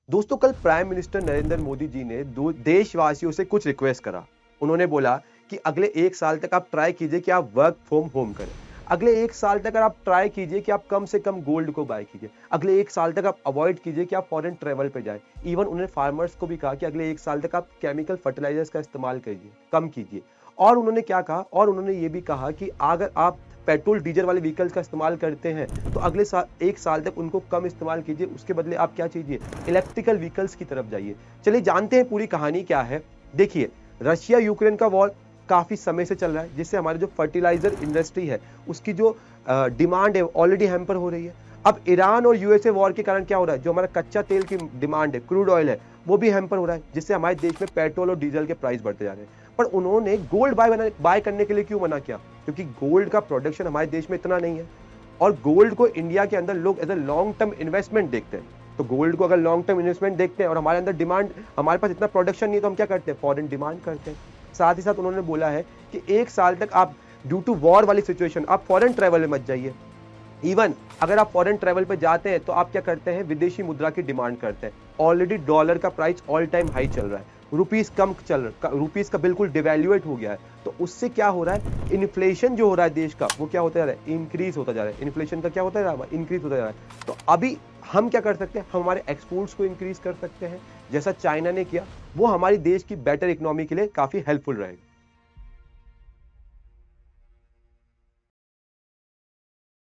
दोस्तों कल prime minister Narendra Modi ji ने दो देशवासियों से कुछ रिक्वेस्ट करा। उन्होंने बोला कि अगले 1 साल तक आप ट्राई कीजिए कि आप वर्क फ्रॉम होम करें। अगले 1 साल तक आप ट्राई कीजिए कि आप कम से कम गोल्ड को बाय कीजिए। अगले 1 साल तक आप अवॉइड कीजिए कि आप फॉरेन ट्रेवल पे जाएं। इवन उन्होंने फार्मर्स को भी कहा कि अगले 1 साल तक आप केमिकल फर्टिलाइजर्स का इस्तेमाल कीजिए, कम कीजिए। और उन्होंने क्या कहा, और उन्होंने ये भी कहा कि अगर आप पेट्रोल डीजल वाले व्हीकल्स का इस्तेमाल करते हैं तो अगले 1 साल तक उनको कम इस्तेमाल कीजिए। उसके बदले आप क्या कीजिए, इलेक्ट्रिकल व्हीकल्स की तरफ जाइए। चलिए जानते हैं पूरी कहानी क्या है। देखिए, रशिया यूक्रेन का वॉर काफी समय से चल रहा है, जिससे हमारे जो फर्टिलाइजर इंडस्ट्री है उसकी जो डिमांड है ऑलरेडी हैम्पर हो रही है। अब ईरान और यूएसए वॉर के कारण क्या हो रहा है, जो हमारा कच्चा तेल की डिमांड है, क्रूड ऑयल है, वो भी हैम्पर हो रहा है, जिससे हमारे देश में पेट्रोल और डीजल के प्राइस बढ़ते जा रहे हैं। पर उन्होंने गोल्ड बाय करने के लिए क्यों मना किया? क्योंकि गोल्ड का प्रोडक्शन हमारे देश में इतना नहीं है और गोल्ड को इंडिया के अंदर लोग as a long term investment देखते हैं। तो गोल्ड को अगर लॉन्ग टर्म इन्वेस्टमेंट देखते हैं और हमारे अंदर डिमांड, हमारे पास इतना प्रोडक्शन नहीं है, तो हम क्या करते हैं, फॉरेन डिमांड करते हैं। साथ ही साथ उन्होंने बोला है कि 1 साल तक आप ड्यू टू वॉर वाली सिचुएशन आप फॉरेन ट्रेवल में मत जाइए। इवन अगर आप फॉरेन ट्रेवल पे जाते हैं तो आप क्या करते हैं, विदेशी मुद्रा की डिमांड करते हैं। ऑलरेडी डॉलर का प्राइस ऑल टाइम हाई चल रहा है, रुपीस का बिल्कुल डिवैल्यूएट हो गया है। तो उससे क्या हो रहा है, इन्फ्लेशन जो हो रहा है देश का, वो क्या होता जा रहा है, इंक्रीज होता जा रहा है। इन्फ्लेशन का क्या होता जा रहा है, इंक्रीज होता जा रहा है। तो अभी हम क्या कर सकते हैं, हम हमारे एक्सपोर्ट्स को इंक्रीज कर सकते हैं, जैसा चाइना ने किया। वो हमारी देश की बेटर इकोनॉमी के लिए काफी हेल्पफुल रहेगा।